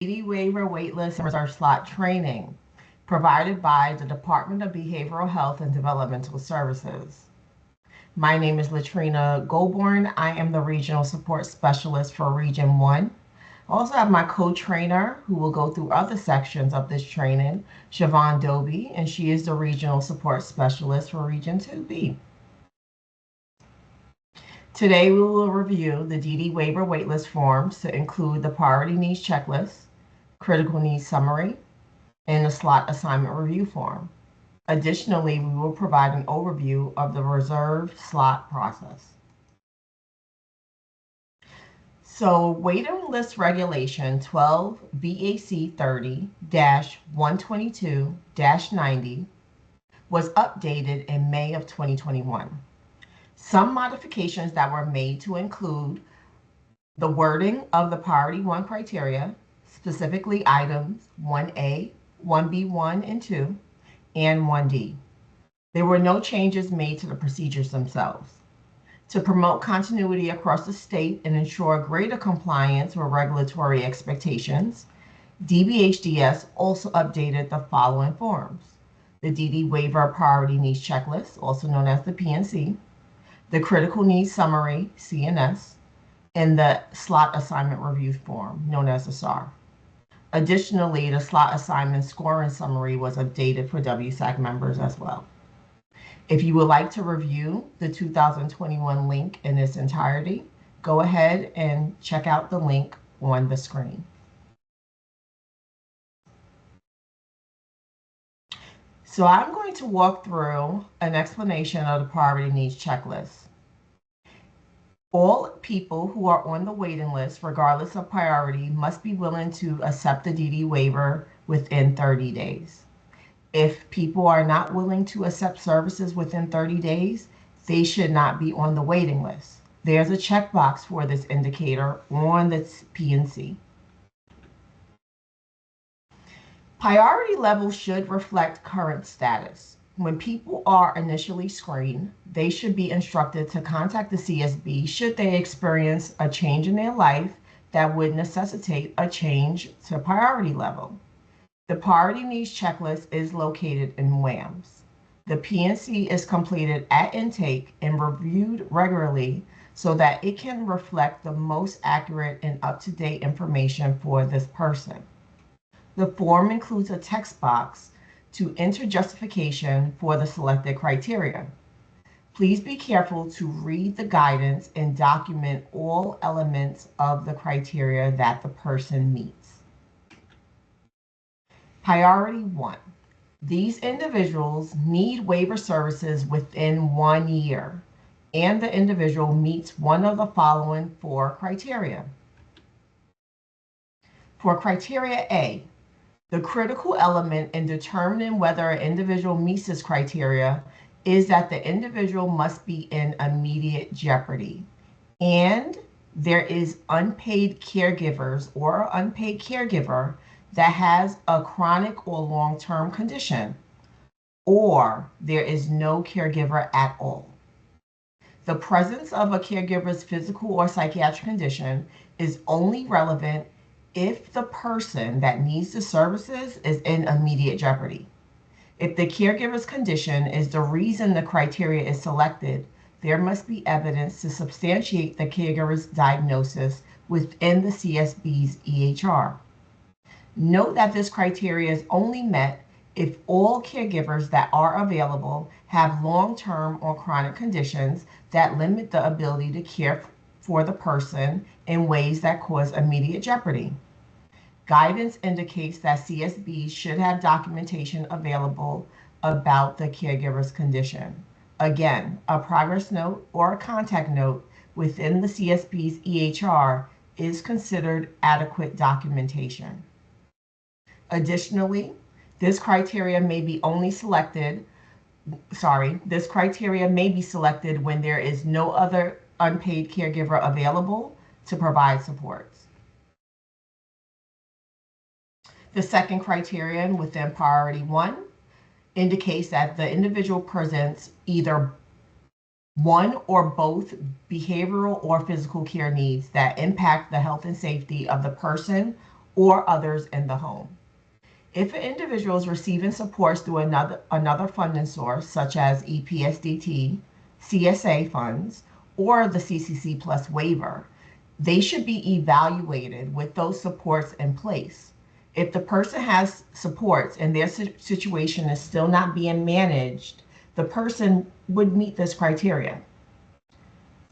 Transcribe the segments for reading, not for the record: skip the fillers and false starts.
Waiver waitlist and reserve slot training provided by the Department of Behavioral Health and Developmental Services. My name is Latrina Goldborn. I am the Regional Support Specialist for Region 1. I also have my co-trainer who will go through other sections of this training, Siobhan Doby, and she is the Regional Support Specialist for Region 2B. Today we will review the DD Waiver waitlist forms to include the Priority Needs Checklist, Critical Needs Summary, and the Slot Assignment Review form. Additionally, we will provide an overview of the reserved slot process. So, Waiting List Regulation 12 BAC 30-122-90 was updated in May of 2021. Some modifications that were made to include the wording of the Priority 1 criteria, specifically items 1A, 1B1 and 2, and 1D. There were no changes made to the procedures themselves. To promote continuity across the state and ensure greater compliance with regulatory expectations, DBHDS also updated the following forms: the DD Waiver Priority Needs Checklist, also known as the PNC, the Critical Needs Summary, CNS, and the Slot Assignment Review form, known as the SAR. Additionally, the Slot Assignment Scoring Summary was updated for WSAC members as well. If you would like to review the 2021 link in its entirety, go ahead and check out the link on the screen. So I'm going to walk through an explanation of the Priority Needs Checklist. All people who are on the waiting list, regardless of priority, must be willing to accept the DD waiver within 30 days. If people are not willing to accept services within 30 days, they should not be on the waiting list. There's a checkbox for this indicator on the PNC. Priority level should reflect current status. When people are initially screened, they should be instructed to contact the CSB should they experience a change in their life that would necessitate a change to priority level. The Priority Needs Checklist is located in WAMS. The PNC is completed at intake and reviewed regularly so that it can reflect the most accurate and up-to-date information for this person. The form includes a text box to enter justification for the selected criteria. Please be careful to read the guidance and document all elements of the criteria that the person meets. Priority 1. These individuals need waiver services within 1 year, and the individual meets one of the following 4 criteria. For criteria A, the critical element in determining whether an individual meets this criteria is that the individual must be in immediate jeopardy, and there is unpaid caregivers or unpaid caregiver that has a chronic or long-term condition, or there is no caregiver at all. The presence of a caregiver's physical or psychiatric condition is only relevant if the person that needs the services is in immediate jeopardy. If the caregiver's condition is the reason the criteria is selected, there must be evidence to substantiate the caregiver's diagnosis within the CSB's EHR. Note that this criteria is only met if all caregivers that are available have long-term or chronic conditions that limit the ability to care for the person in ways that cause immediate jeopardy. Guidance indicates that CSBs should have documentation available about the caregiver's condition. Again, a progress note or a contact note within the CSB's EHR is considered adequate documentation. Additionally, this criteria may be selected when there is no other unpaid caregiver available to provide supports. The second criterion within Priority 1 indicates that the individual presents either one or both behavioral or physical care needs that impact the health and safety of the person or others in the home. If an individual is receiving supports through another funding source, such as EPSDT, CSA funds, or the CCC Plus waiver, they should be evaluated with those supports in place. If the person has supports and their situation is still not being managed, the person would meet this criteria.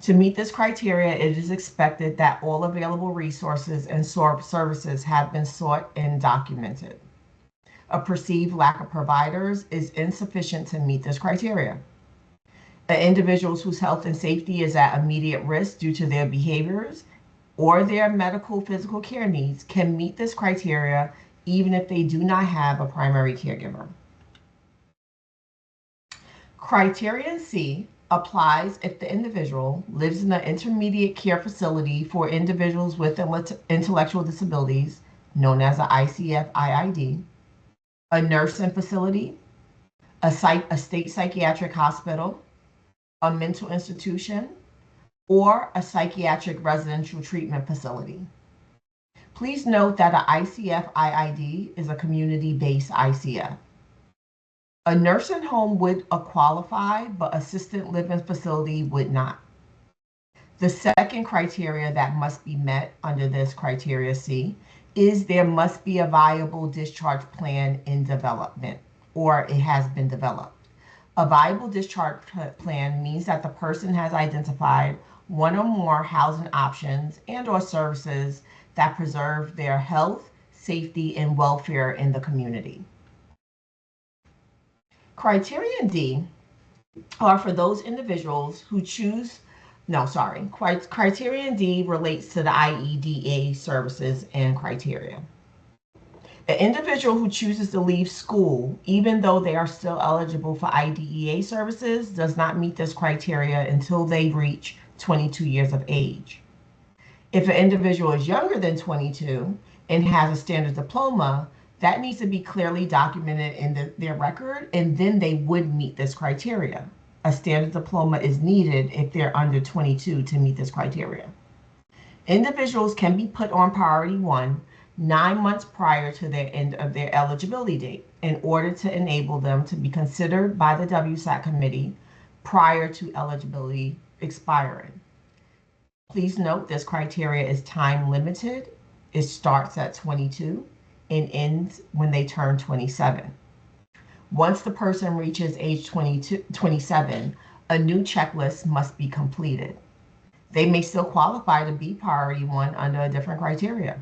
To meet this criteria, it is expected that all available resources and services have been sought and documented. A perceived lack of providers is insufficient to meet this criteria. Individuals whose health and safety is at immediate risk due to their behaviors or their medical physical care needs can meet this criteria even if they do not have a primary caregiver. Criterion C applies if the individual lives in an intermediate care facility for individuals with intellectual disabilities, known as an ICF-IID, a nursing facility, a state psychiatric hospital, a mental institution, or a psychiatric residential treatment facility. Please note that an ICF-IID is a community-based ICF. A nursing home would qualify, but assisted living facility would not. The second criteria that must be met under this criteria C is there must be a viable discharge plan in development, or it has been developed. A viable discharge plan means that the person has identified one or more housing options and/or services that preserve their health, safety, and welfare in the community. Criterion D are for those individuals who Criterion D relates to the IEDA services and criteria. An individual who chooses to leave school, even though they are still eligible for IDEA services, does not meet this criteria until they reach 22 years of age. If an individual is younger than 22 and has a standard diploma, that needs to be clearly documented in their record, and then they would meet this criteria. A standard diploma is needed if they're under 22 to meet this criteria. Individuals can be put on priority 1 9 months prior to their end of their eligibility date in order to enable them to be considered by the WSAC committee prior to eligibility expiring. Please note this criteria is time limited. It starts at 22 and ends when they turn 27. Once the person reaches age 27, a new checklist must be completed. They may still qualify to be priority 1 under a different criteria.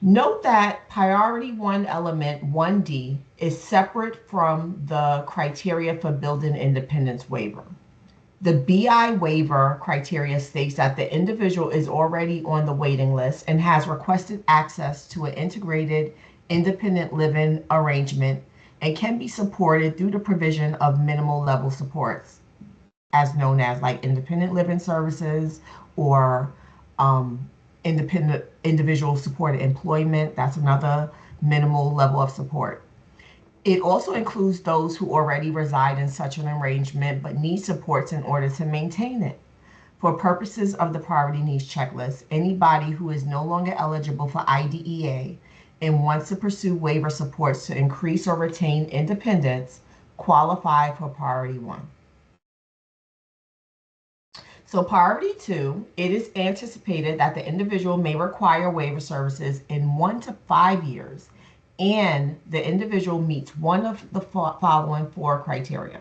Note that priority 1 element 1D is separate from the criteria for building independence waiver. The BI waiver criteria states that the individual is already on the waiting list and has requested access to an integrated independent living arrangement and can be supported through the provision of minimal level supports, as known as like independent living services or independent individual supported employment. That's another minimal level of support. It also includes those who already reside in such an arrangement but need supports in order to maintain it. For purposes of the priority needs checklist, anybody who is no longer eligible for IDEA and wants to pursue waiver supports to increase or retain independence qualify for priority 1. So priority 2, it is anticipated that the individual may require waiver services in 1 to 5 years, and the individual meets one of the following 4 criteria.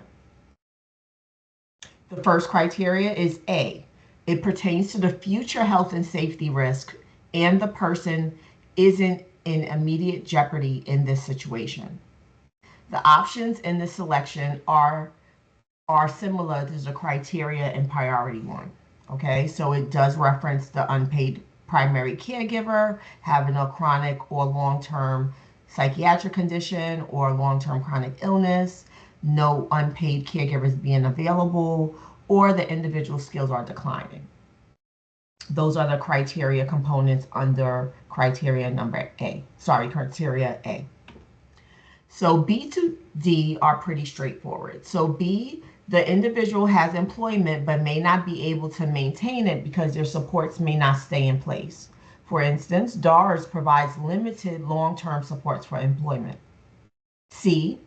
The first criteria is A. It pertains to the future health and safety risk, and the person isn't in immediate jeopardy in this situation. The options in this selection are similar to the criteria in priority 1. Okay, so it does reference the unpaid primary caregiver, having a chronic or long-term psychiatric condition or long-term chronic illness, no unpaid caregivers being available, or the individual skills are declining. Those are the criteria components under criteria A. So B to D are pretty straightforward. So B, The individual has employment but may not be able to maintain it because their supports may not stay in place. For instance, DARS provides limited long term supports for employment. C,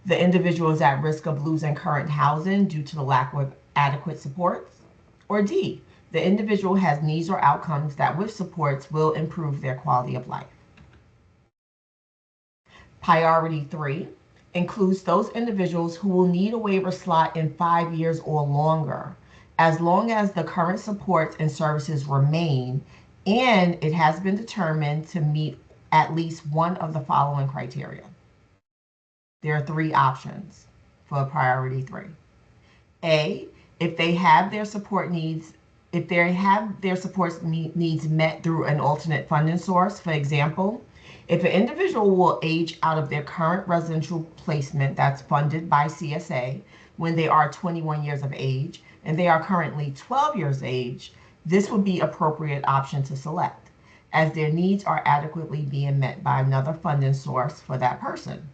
the individual is at risk of losing current housing due to the lack of adequate supports. Or D, the individual has needs or outcomes that with supports will improve their quality of life. Priority 3 includes those individuals who will need a waiver slot in 5 years or longer, as long as the current supports and services remain and it has been determined to meet at least one of the following criteria. There are 3 options for priority 3. A, if they have their support needs, if they have their support needs met through an alternate funding source. For example, if an individual will age out of their current residential placement that's funded by CSA when they are 21 years of age and they are currently 12 years of age, this would be appropriate option to select, as their needs are adequately being met by another funding source for that person.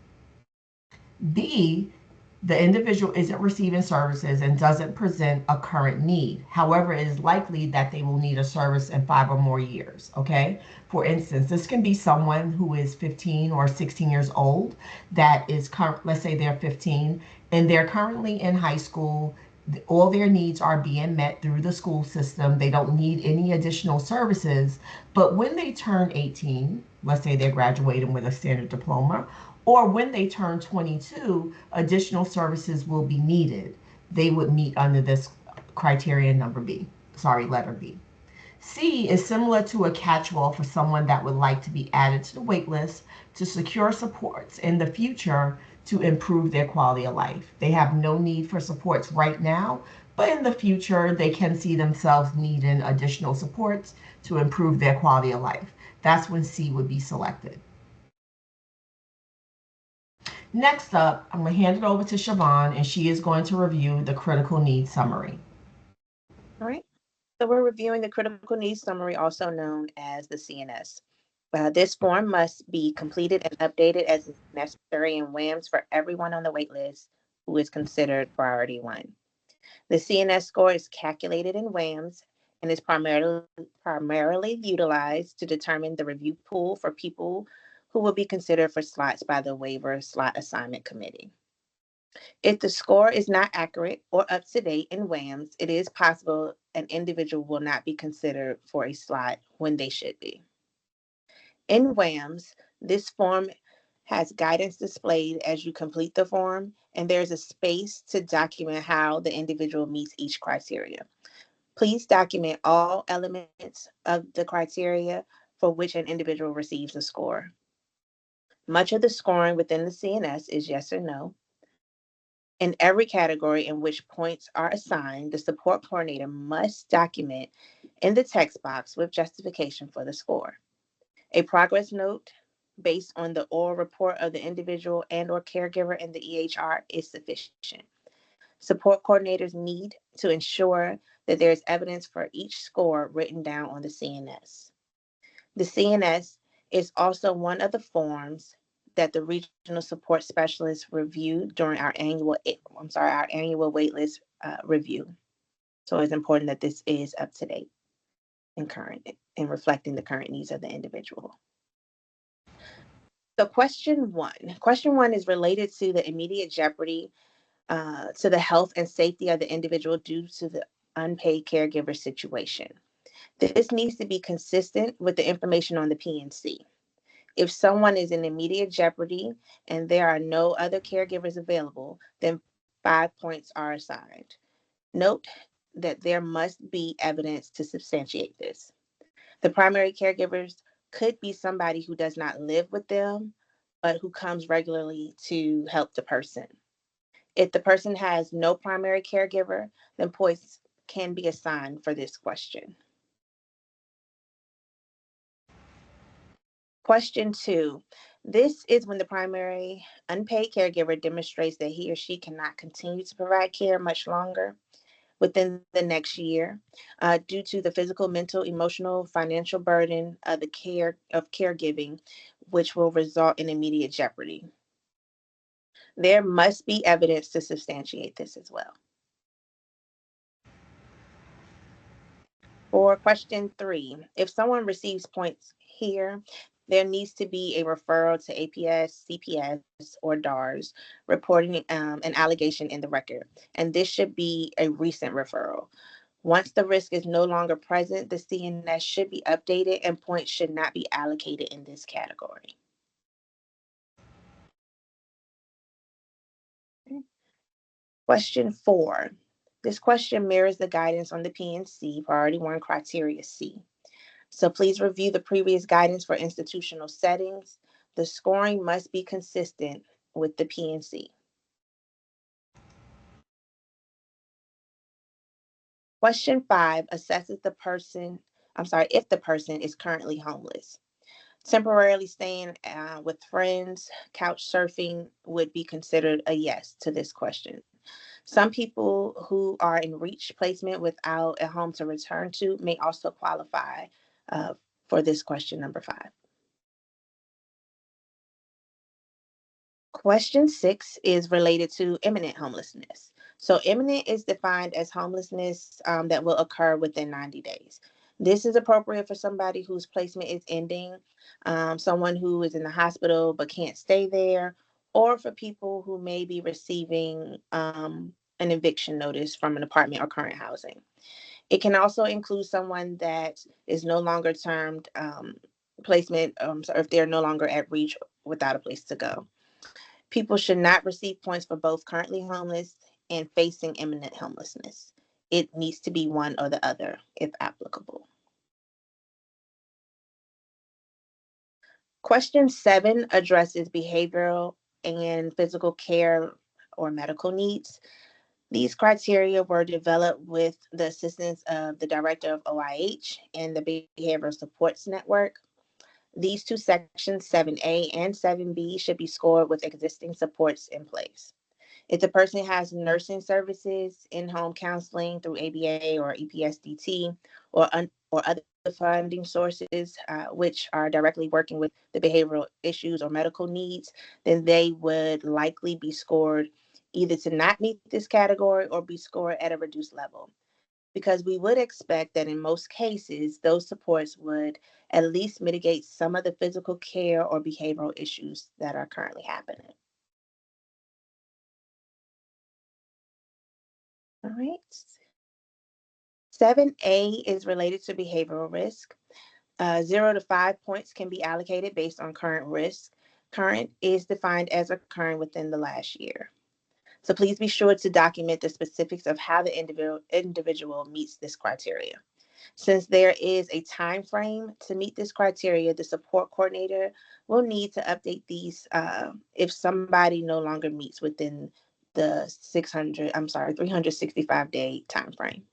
B, the individual isn't receiving services and doesn't present a current need. However, it is likely that they will need a service in 5 or more years. Okay. For instance, this can be someone who is 15 or 16 years old that is let's say they're 15 and they're currently in high school. All their needs are being met through the school system. They don't need any additional services. But when they turn 18, let's say they're graduating with a standard diploma, or when they turn 22, additional services will be needed. They would meet under this criterion letter B. C is similar to a catch-all for someone that would like to be added to the wait list to secure supports in the future to improve their quality of life. They have no need for supports right now, but in the future, they can see themselves needing additional supports to improve their quality of life. That's when C would be selected. Next up, I'm going to hand it over to Siobhan, and she is going to review the critical needs summary. All right. So we're reviewing the critical needs summary, also known as the CNS. This form must be completed and updated as necessary in WAMS for everyone on the wait list who is considered priority 1. The CNS score is calculated in WAMS and is primarily utilized to determine the review pool for people who will be considered for slots by the waiver slot assignment committee. If the score is not accurate or up to date in WAMS, it is possible an individual will not be considered for a slot when they should be. In WAMS, this form has guidance displayed as you complete the form, and there's a space to document how the individual meets each criteria. Please document all elements of the criteria for which an individual receives a score. Much of the scoring within the CNS is yes or no. In every category in which points are assigned, the support coordinator must document in the text box with justification for the score. A progress note based on the oral report of the individual and or caregiver in the EHR is sufficient. Support coordinators need to ensure that there is evidence for each score written down on the CNS. The CNS is also one of the forms that the regional support specialists review during our annual waitlist review. So it's important that this is up to date and current and reflecting the current needs of the individual. So question one is related to the immediate jeopardy to the health and safety of the individual due to the unpaid caregiver situation. This needs to be consistent with the information on the PNC. If someone is in immediate jeopardy and there are no other caregivers available, then 5 points are assigned. Note that there must be evidence to substantiate this. The primary caregivers could be somebody who does not live with them, but who comes regularly to help the person. If the person has no primary caregiver, then points can be assigned for this question. Question 2. This is when the primary unpaid caregiver demonstrates that he or she cannot continue to provide care much longer within the next year due to the physical, mental, emotional, financial burden of the care of caregiving, which will result in immediate jeopardy. There must be evidence to substantiate this as well. For question 3, if someone receives points here, there needs to be a referral to APS, CPS, or DARS reporting an allegation in the record. And this should be a recent referral. Once the risk is no longer present, the CNS should be updated and points should not be allocated in this category. Question 4. This question mirrors the guidance on the PNC, Priority 1, Criteria C. So please review the previous guidance for institutional settings. The scoring must be consistent with the PNC. Question 5 assesses if the person is currently homeless. Temporarily staying with friends, couch surfing would be considered a yes to this question. Some people who are in reach placement without a home to return to may also qualify for this question number 5. Question 6 is related to imminent homelessness. So imminent is defined as homelessness that will occur within 90 days. This is appropriate for somebody whose placement is ending, someone who is in the hospital but can't stay there, or for people who may be receiving an eviction notice from an apartment or current housing. It can also include someone that is no longer termed placement, so if they're no longer at reach without a place to go. People should not receive points for both currently homeless and facing imminent homelessness. It needs to be one or the other if applicable. Question 7 addresses behavioral and physical care or medical needs. These criteria were developed with the assistance of the director of OIH and the Behavioral Supports Network. These two sections, 7A and 7B, should be scored with existing supports in place. If the person has nursing services, in-home counseling through ABA or EPSDT, or other funding sources which are directly working with the behavioral issues or medical needs, then they would likely be scored either to not meet this category or be scored at a reduced level. Because we would expect that in most cases, those supports would at least mitigate some of the physical care or behavioral issues that are currently happening. All right. 7A is related to behavioral risk. 0 to 5 points can be allocated based on current risk. Current is defined as occurring within the last year. So please be sure to document the specifics of how the individual meets this criteria. Since there is a time frame to meet this criteria, the support coordinator will need to update these if somebody no longer meets within the 365-day time frame.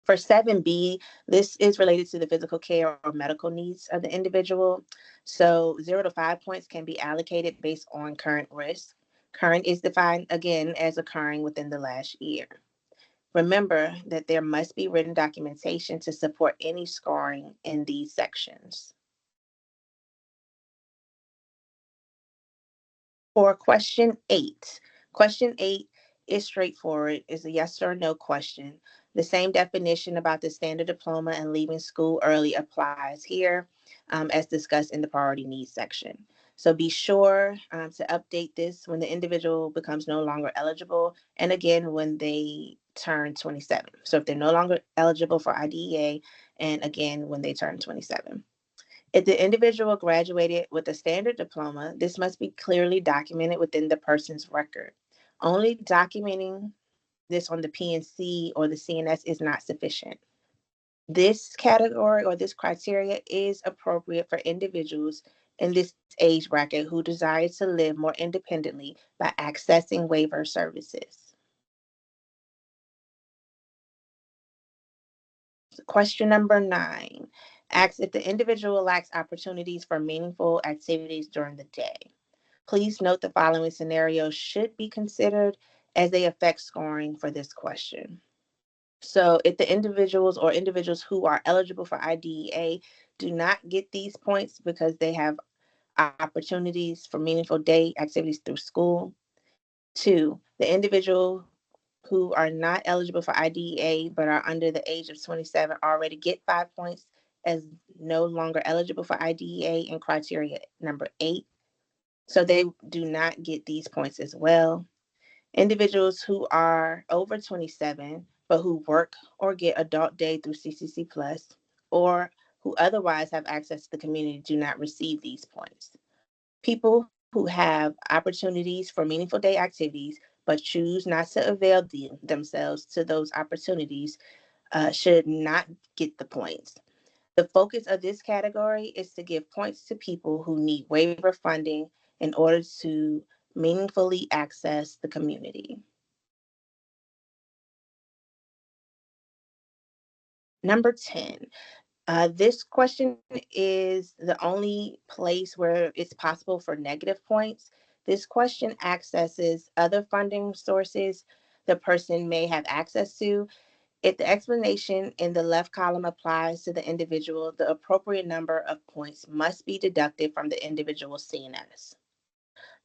For 7B, this is related to the physical care or medical needs of the individual. So 0 to 5 points can be allocated based on current risk. Current is defined again as occurring within the last year. Remember that there must be written documentation to support any scoring in these sections. For question 8 is straightforward, is a yes or no question. The same definition about the standard diploma and leaving school early applies here as discussed in the priority needs section. So be sure to update this when the individual becomes no longer eligible, and again when they turn 27. So if they're no longer eligible for IDEA, and again when they turn 27. If the individual graduated with a standard diploma, this must be clearly documented within the person's record. Only documenting this on the PNC or the CNS is not sufficient. This category or this criteria is appropriate for individuals in this age bracket who desire to live more independently by accessing waiver services. Question number 9 asks if the individual lacks opportunities for meaningful activities during the day. Please note the following scenarios should be considered as they affect scoring for this question. So if the individuals who are eligible for IDEA do not get these points because they have opportunities for meaningful day activities through school. 2, the individual who are not eligible for IDEA but are under the age of 27 already get 5 points as no longer eligible for IDEA in criteria number 8. So they do not get these points as well. Individuals who are over 27 but who work or get adult day through CCC Plus or who otherwise have access to the community do not receive these points. People who have opportunities for meaningful day activities but choose not to avail themselves to those opportunities should not get the points. The focus of this category is to give points to people who need waiver funding in order to meaningfully access the community. Number 10. This question is the only place where it's possible for negative points. This question accesses other funding sources the person may have access to. If the explanation in the left column applies to the individual, the appropriate number of points must be deducted from the individual's CNS.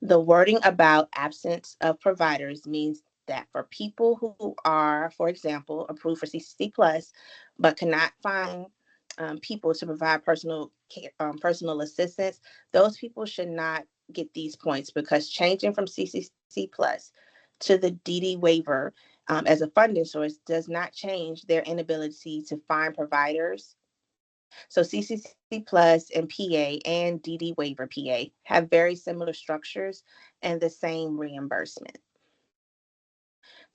The wording about absence of providers means that for people who are, for example, approved for CCC Plus, but cannot find people to provide personal assistance, those people should not get these points because changing from CCC Plus to the DD waiver as a funding source does not change their inability to find providers. So CCC Plus and PA and DD Waiver PA have very similar structures and the same reimbursement.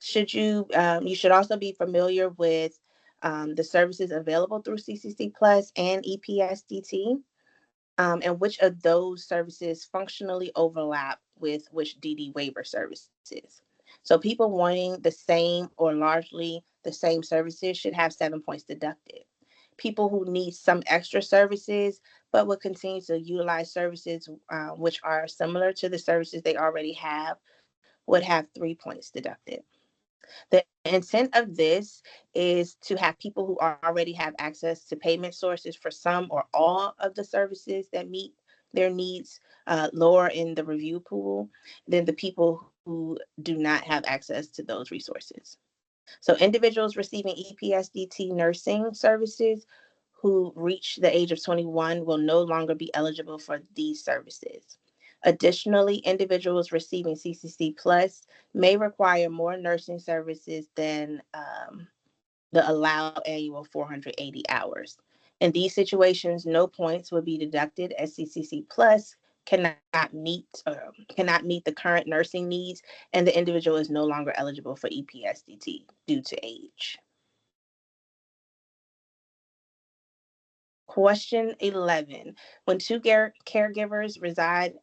You should also be familiar with the services available through CCC Plus and EPSDT, and which of those services functionally overlap with which DD Waiver services. So people wanting the same or largely the same services should have 7 points deducted. People who need some extra services but will continue to utilize services which are similar to the services they already have would have 3 points deducted. The intent of this is to have people who already have access to payment sources for some or all of the services that meet their needs lower in the review pool than the people who do not have access to those resources. So individuals receiving EPSDT nursing services who reach the age of 21 will no longer be eligible for these services. Additionally, individuals receiving CCC Plus may require more nursing services than the allowed annual 480 hours. In these situations, no points will be deducted as CCC Plus cannot meet the current nursing needs, and the individual is no longer eligible for EPSDT due to age. Question 11. When two caregivers reside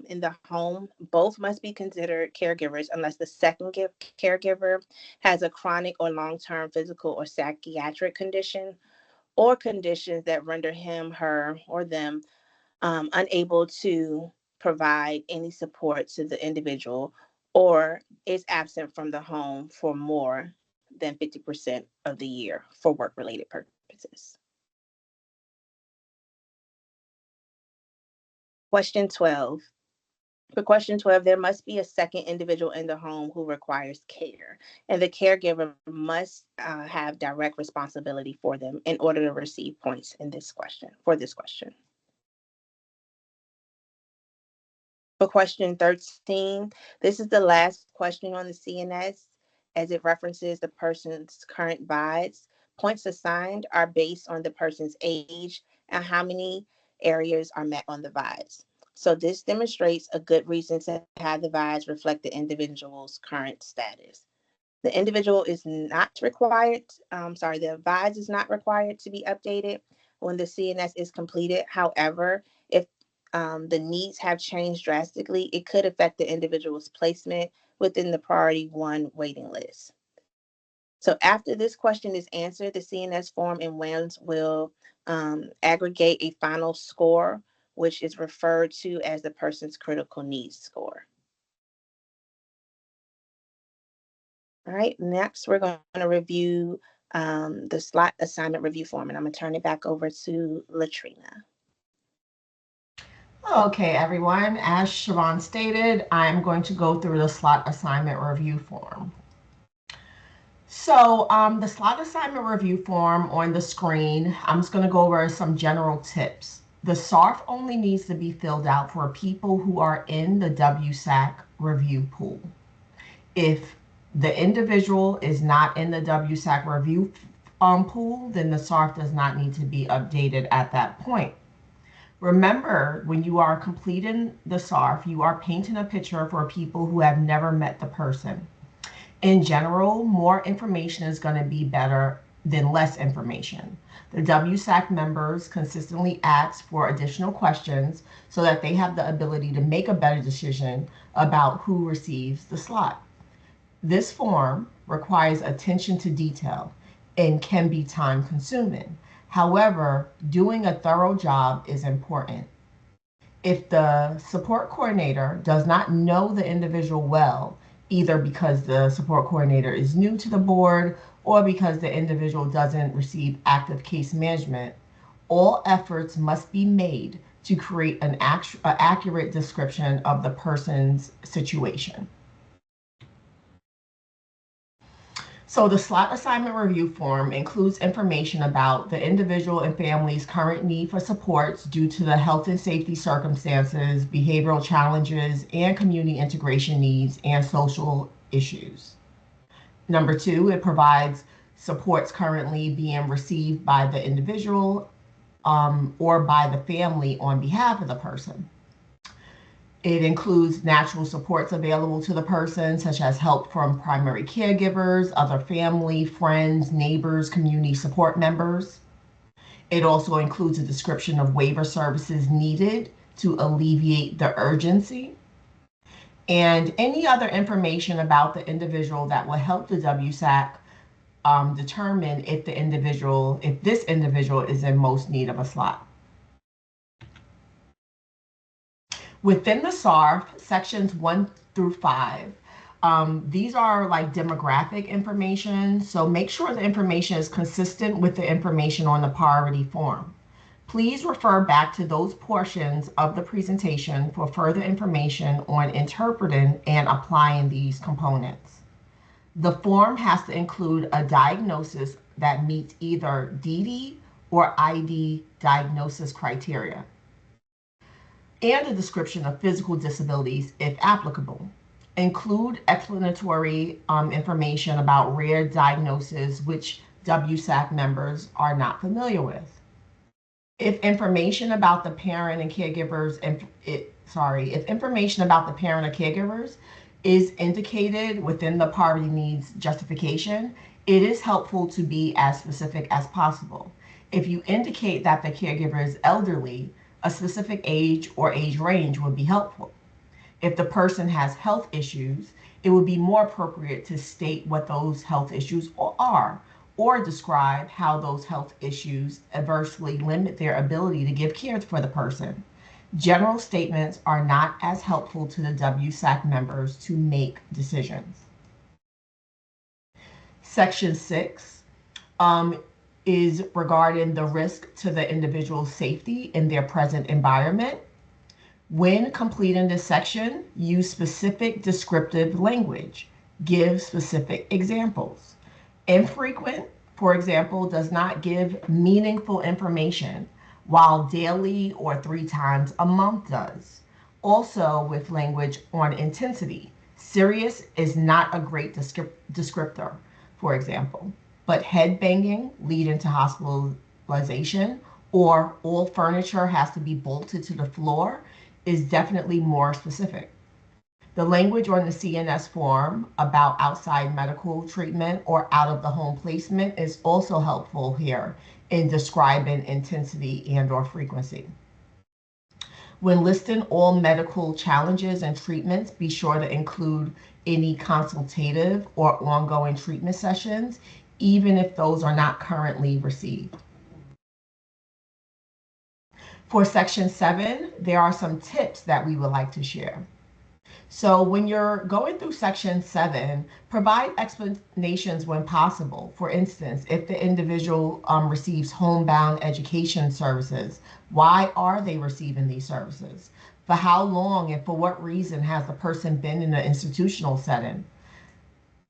in the home, both must be considered caregivers unless the second caregiver has a chronic or long-term physical or psychiatric condition or conditions that render him, her, or them unable to provide any support to the individual or is absent from the home for more than 50% of the year for work-related purposes. Question 12. For question 12, there must be a second individual in the home who requires care, and the caregiver must have direct responsibility for them in order to receive points in this question, for this question. For question 13, this is the last question on the CNS as it references the person's current VIDES. Points assigned are based on the person's age and how many areas are met on the VIDES. So this demonstrates a good reason to have the VIDES reflect the individual's current status. The individual is not required, the VIDES is not required to be updated when the CNS is completed. However, if the needs have changed drastically, it could affect the individual's placement within the priority 1 waiting list. So after this question is answered, the CNS form in WAMS will aggregate a final score, which is referred to as the person's critical needs score. All right, next we're going to review the slot assignment review form, and I'm going to turn it back over to Latrina. Okay, everyone. As Siobhan stated, I'm going to go through the slot assignment review form. So the slot assignment review form on the screen, I'm just going to go over some general tips. The SARF only needs to be filled out for people who are in the WSAC review pool. If the individual is not in the WSAC review pool, then the SARF does not need to be updated at that point. Remember, when you are completing the SARF, you are painting a picture for people who have never met the person. In general, more information is going to be better than less information. The WSAC members consistently ask for additional questions so that they have the ability to make a better decision about who receives the slot. This form requires attention to detail and can be time consuming. However, doing a thorough job is important. If the support coordinator does not know the individual well, either because the support coordinator is new to the board or because the individual doesn't receive active case management, all efforts must be made to create an accurate description of the person's situation. So the slot assignment review form includes information about the individual and family's current need for supports due to the health and safety circumstances, behavioral challenges, and community integration needs and social issues. Number two, it provides supports currently being received by the individual or by the family on behalf of the person. It includes natural supports available to the person, such as help from primary caregivers, other family, friends, neighbors, community support members. It also includes a description of waiver services needed to alleviate the urgency, and any other information about the individual that will help the WSAC determine if this individual is in most need of a slot. Within the SARF, sections 1 through 5, these are like demographic information, so make sure the information is consistent with the information on the priority form. Please refer back to those portions of the presentation for further information on interpreting and applying these components. The form has to include a diagnosis that meets either DD or ID diagnosis criteria, and a description of physical disabilities if applicable. Include explanatory information about rare diagnoses which WSAC members are not familiar with. If information about the parent and caregivers, if information about the parent or caregivers is indicated within the poverty needs justification, it is helpful to be as specific as possible. If you indicate that the caregiver is elderly, a specific age or age range would be helpful. If the person has health issues, it would be more appropriate to state what those health issues are, or describe how those health issues adversely limit their ability to give care for the person. General statements are not as helpful to the WSAC members to make decisions. Section 6 is regarding the risk to the individual's safety in their present environment. When completing this section, use specific descriptive language. Give specific examples. Infrequent, for example, does not give meaningful information, while daily or 3 times a month does. Also with language on intensity. Serious is not a great descriptor, for example, but head banging leading to hospitalization, or all furniture has to be bolted to the floor is definitely more specific. The language on the CNS form about outside medical treatment or out of the home placement is also helpful here in describing intensity and/or frequency. When listing all medical challenges and treatments, be sure to include any consultative or ongoing treatment sessions, even if those are not currently received. For section 7, there are some tips that we would like to share. So when you're going through section 7, provide explanations when possible. For instance, if the individual receives homebound education services, why are they receiving these services? For how long and for what reason has the person been in an institutional setting?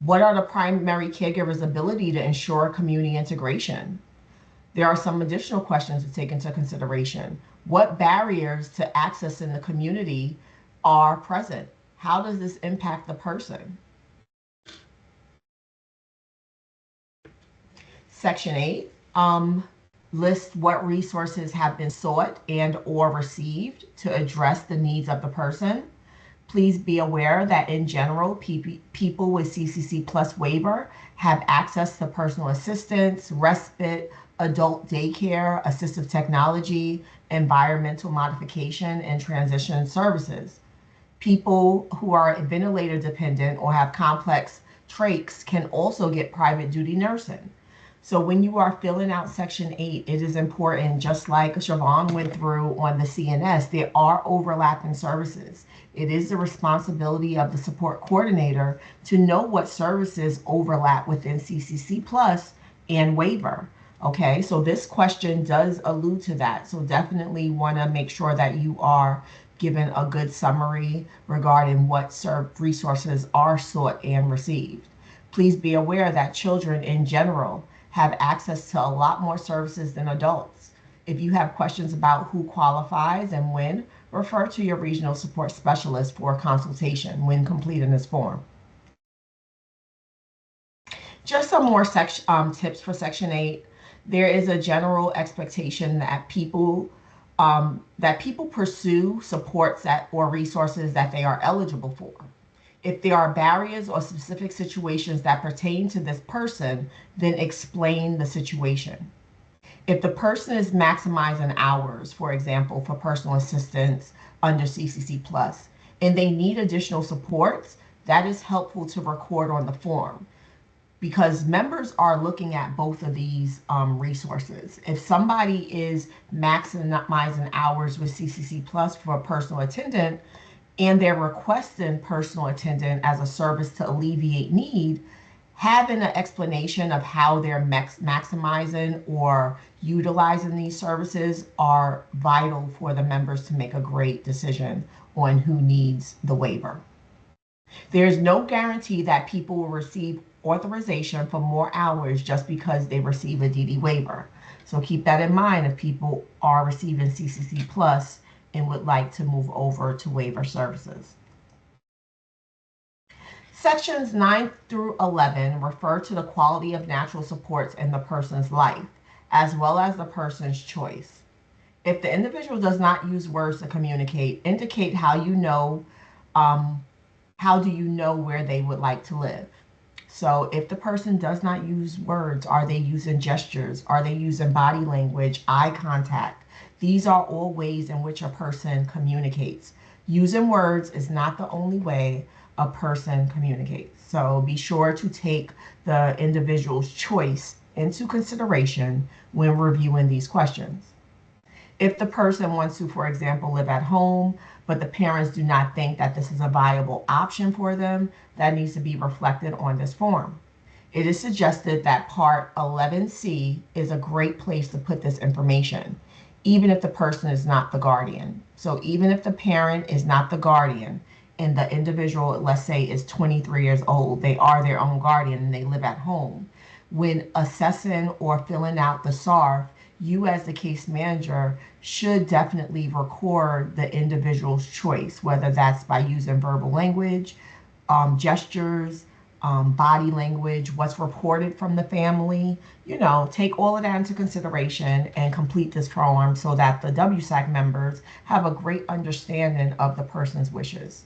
What are the primary caregiver's ability to ensure community integration? There are some additional questions to take into consideration. What barriers to access in the community are present? How does this impact the person? Section 8, list what resources have been sought and or received to address the needs of the person. Please be aware that in general, people with CCC Plus waiver have access to personal assistance, respite, adult daycare, assistive technology, environmental modification, and transition services. People who are ventilator dependent or have complex trachs can also get private duty nursing. So when you are filling out Section 8, it is important, just like Siobhan went through on the CNS, there are overlapping services. It is the responsibility of the support coordinator to know what services overlap within CCC Plus and Waiver. Okay, so this question does allude to that. So definitely want to make sure that you are given a good summary regarding what resources are sought and received. Please be aware that children in general have access to a lot more services than adults. If you have questions about who qualifies and when, refer to your regional support specialist for a consultation when completing this form. Just some more tips for Section 8. There is a general expectation that people pursue supports or resources that they are eligible for. If there are barriers or specific situations that pertain to this person, then explain the situation. If the person is maximizing hours, for example, for personal assistance under CCC Plus, and they need additional supports, that is helpful to record on the form, because members are looking at both of these resources. If somebody is maximizing hours with CCC Plus for a personal attendant, and they're requesting personal attendant as a service to alleviate need, having an explanation of how they're maximizing or utilizing these services are vital for the members to make a great decision on who needs the waiver. There's no guarantee that people will receive authorization for more hours just because they receive a DD waiver. So keep that in mind if people are receiving CCC Plus and would like to move over to waiver services. Sections 9 through 11 refer to the quality of natural supports in the person's life, as well as the person's choice. If the individual does not use words to communicate, indicate how do you know where they would like to live. So if the person does not use words, are they using gestures? Are they using body language, eye contact? These are all ways in which a person communicates. Using words is not the only way a person communicates. So be sure to take the individual's choice into consideration when reviewing these questions. If the person wants to, for example, live at home, but the parents do not think that this is a viable option for them, that needs to be reflected on this form. It is suggested that Part 11C is a great place to put this information, even if the person is not the guardian. So even if the parent is not the guardian and the individual, let's say, is 23 years old, they are their own guardian and they live at home. When assessing or filling out the SARF, you as the case manager should definitely record the individual's choice, whether that's by using verbal language, gestures, body language, what's reported from the family. Take all of that into consideration and complete this form so that the WSAC members have a great understanding of the person's wishes.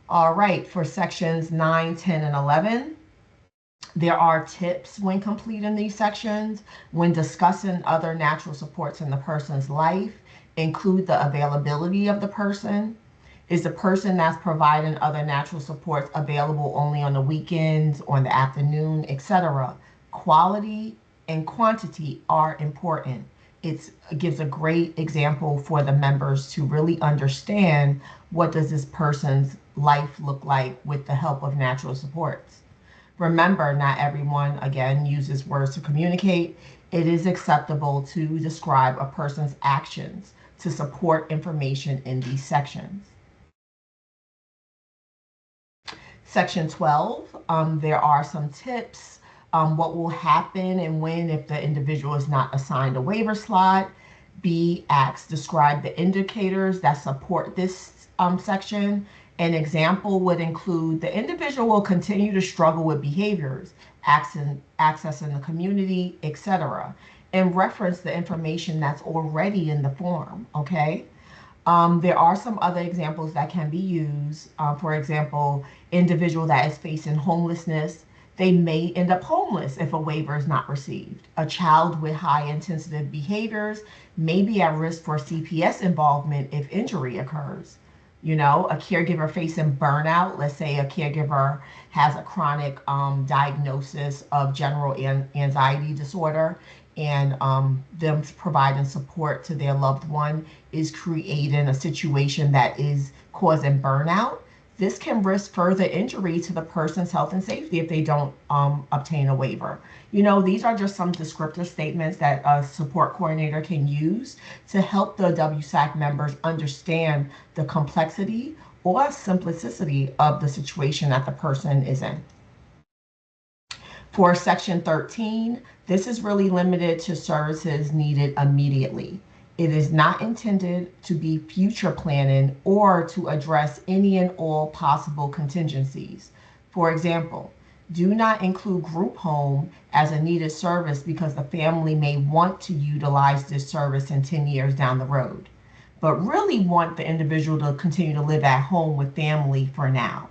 All right, for sections 9, 10, and 11, there are tips when completing these sections. When discussing other natural supports in the person's life, include the availability of the person. Is the person that's providing other natural supports available only on the weekends, on the afternoon, etc.? Quality and quantity are important. It gives a great example for the members to really understand what does this person's life look like with the help of natural supports. Remember, not everyone, again, uses words to communicate. It is acceptable to describe a person's actions to support information in these sections. Section 12, there are some tips. What will happen and when if the individual is not assigned a waiver slot. B, asks, describe the indicators that support this section. An example would include the individual will continue to struggle with behaviors, access in the community, etc., and reference the information that's already in the form, okay? There are some other examples that can be used. For example, individual that is facing homelessness, they may end up homeless if a waiver is not received. A child with high intensity behaviors may be at risk for CPS involvement if injury occurs. You know, a caregiver facing burnout, let's say a caregiver has a chronic diagnosis of general anxiety disorder, and them providing support to their loved one is creating a situation that is causing burnout. This can risk further injury to the person's health and safety if they don't obtain a waiver. You know, these are just some descriptive statements that a support coordinator can use to help the WSAC members understand the complexity or simplicity of the situation that the person is in. For Section 13, this is really limited to services needed immediately. It is not intended to be future planning or to address any and all possible contingencies. For example, do not include group home as a needed service because the family may want to utilize this service in 10 years down the road, but really want the individual to continue to live at home with family for now.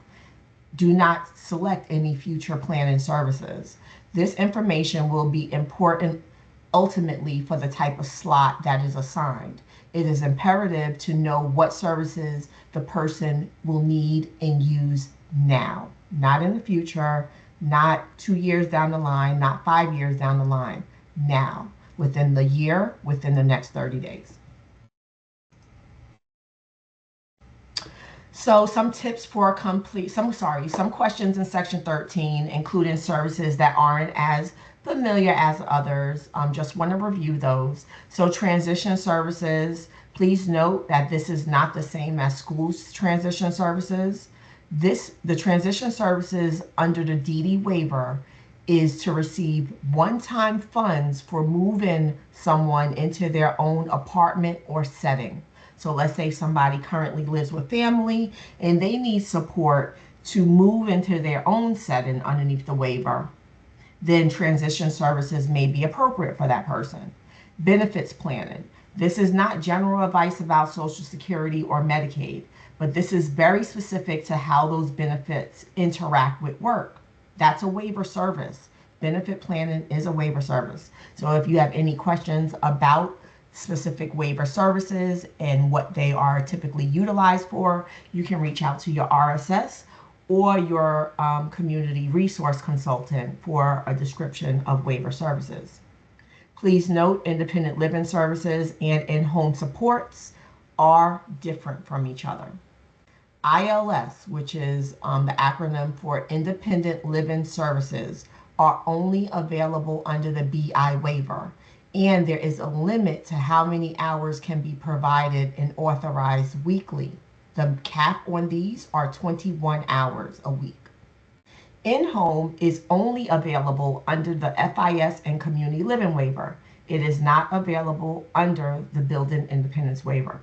Do not select any future planning services. This information will be important ultimately for the type of slot that is assigned. It is imperative to know what services the person will need and use now, not in the future, not 2 years down the line, not 5 years down the line, now, within the year, within the next 30 days. So some tips for some questions in Section 13, including services that aren't as familiar as others. Just want to review those. So transition services, please note that this is not the same as school's transition services. The transition services under the DD waiver is to receive one-time funds for moving someone into their own apartment or setting. So let's say somebody currently lives with family and they need support to move into their own setting underneath the waiver. Then transition services may be appropriate for that person. Benefits planning. This is not general advice about Social Security or Medicaid, but this is very specific to how those benefits interact with work. That's a waiver service. Benefit planning is a waiver service. So if you have any questions about specific waiver services and what they are typically utilized for, you can reach out to your RSS or your community resource consultant for a description of waiver services. Please note, independent living services and in-home supports are different from each other. ILS, which is the acronym for Independent Living Services, are only available under the BI waiver, and there is a limit to how many hours can be provided and authorized weekly. The cap on these are 21 hours a week. In-home is only available under the FIS and community living waiver. It is not available under the building independence waiver.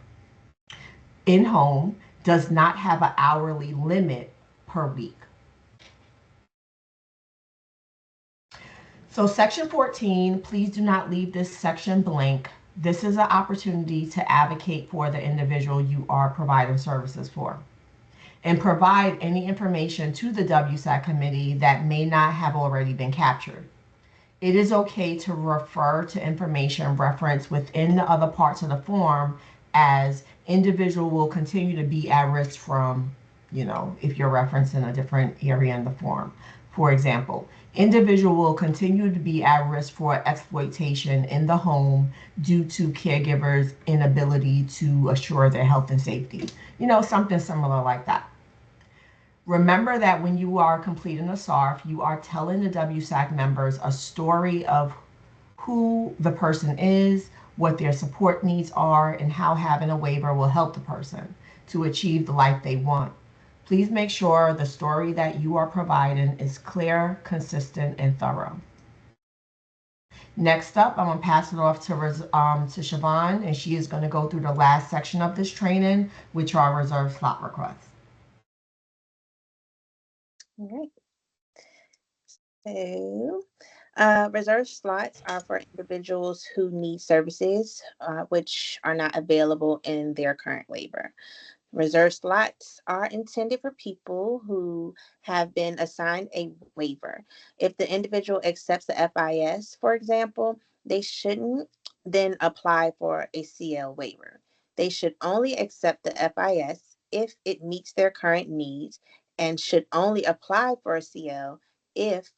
In-home does not have an hourly limit per week. So Section 14, please do not leave this section blank. This is an opportunity to advocate for the individual you are providing services for, and provide any information to the WSAC committee that may not have already been captured. It is okay to refer to information referenced within the other parts of the form, as individual will continue to be at risk from, if you're referencing a different area in the form. For example, individual will continue to be at risk for exploitation in the home due to caregivers' inability to assure their health and safety. Something similar like that. Remember that when you are completing a SARF, you are telling the WSAC members a story of who the person is, what their support needs are, and how having a waiver will help the person to achieve the life they want. Please make sure the story that you are providing is clear, consistent, and thorough. Next up, I'm going to pass it off to Siobhan, and she is going to go through the last section of this training, which are reserved slot requests. All right. So, reserved slots are for individuals who need services which are not available in their current waiver. Reserved slots are intended for people who have been assigned a waiver. If the individual accepts the FIS, for example, they shouldn't then apply for a CL waiver. They should only accept the FIS if it meets their current needs and should only apply for a CL if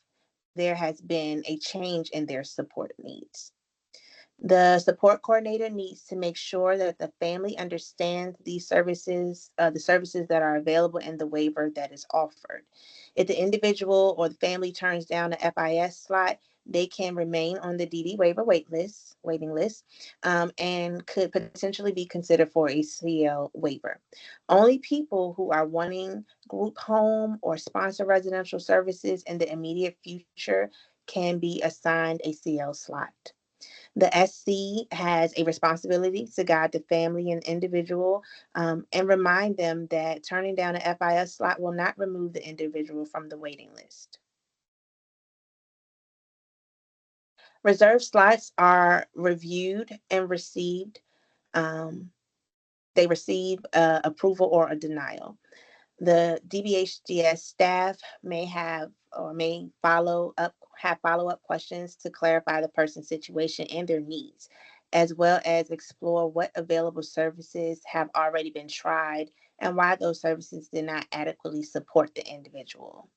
there has been a change in their support needs. The support coordinator needs to make sure that the family understands these services, the services that are available in the waiver that is offered. If the individual or the family turns down the FIS slot, they can remain on the DD waiver waiting list, and could potentially be considered for a CL waiver. Only people who are wanting group home or sponsor residential services in the immediate future can be assigned a CL slot. The SC has a responsibility to guide the family and individual, and remind them that turning down an FIS slot will not remove the individual from the waiting list. Reserved slots are reviewed and received. Um, they receive approval or a denial. The DBHDS staff may have or may follow up questions to clarify the person's situation and their needs, as well as explore what available services have already been tried and why those services did not adequately support the individual.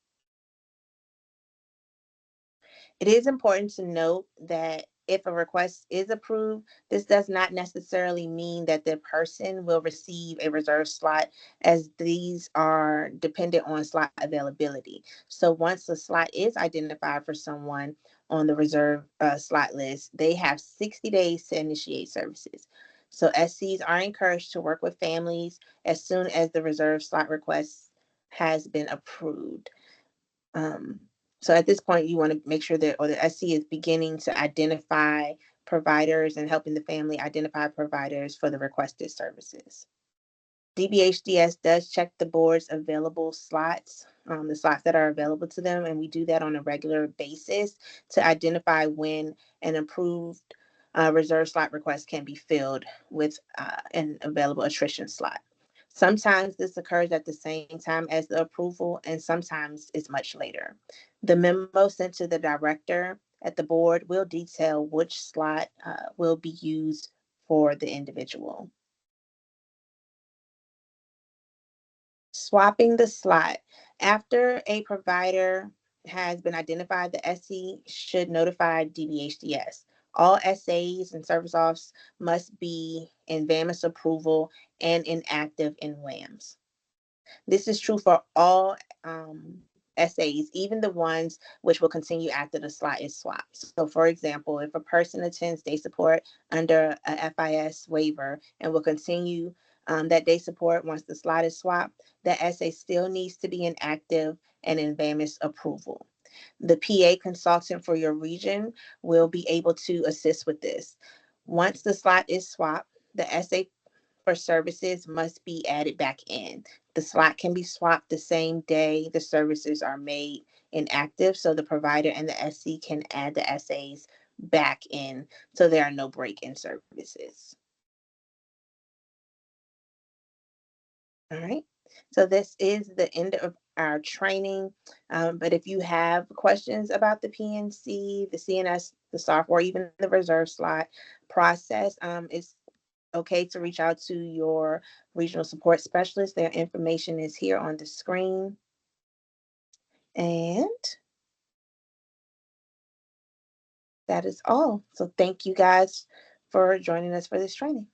It is important to note that if a request is approved, this does not necessarily mean that the person will receive a reserved slot, as these are dependent on slot availability. So once a slot is identified for someone on the reserve slot list, they have 60 days to initiate services. So SCs are encouraged to work with families as soon as the reserved slot request has been approved. Um, so at this point, you want to make sure that, or the SC is beginning to identify providers and helping the family identify providers for the requested services. DBHDS does check the board's available slots, the slots that are available to them, and we do that on a regular basis to identify when an approved reserve slot request can be filled with an available attrition slot. Sometimes this occurs at the same time as the approval, and sometimes it's much later. The memo sent to the director at the board will detail which slot will be used for the individual. Swapping the slot. After a provider has been identified, the SC should notify DBHDS. All SAs and service offs must be in VAMIS approval and inactive in WAMS. This is true for all SAs, even the ones which will continue after the slot is swapped. So, for example, if a person attends day support under a FIS waiver and will continue that day support once the slot is swapped, the SA still needs to be inactive and in VAMIS approval. The PA consultant for your region will be able to assist with this. Once the slot is swapped, the SA for services must be added back in. The slot can be swapped the same day the services are made inactive, so the provider and the SC can add the SAs back in so there are no break in services. All right. So this is the end of our training. But if you have questions about the PNC, the CNS, the software, even the reserve slot process, it's okay to reach out to your regional support specialist. Their information is here on the screen. And that is all. So thank you guys for joining us for this training.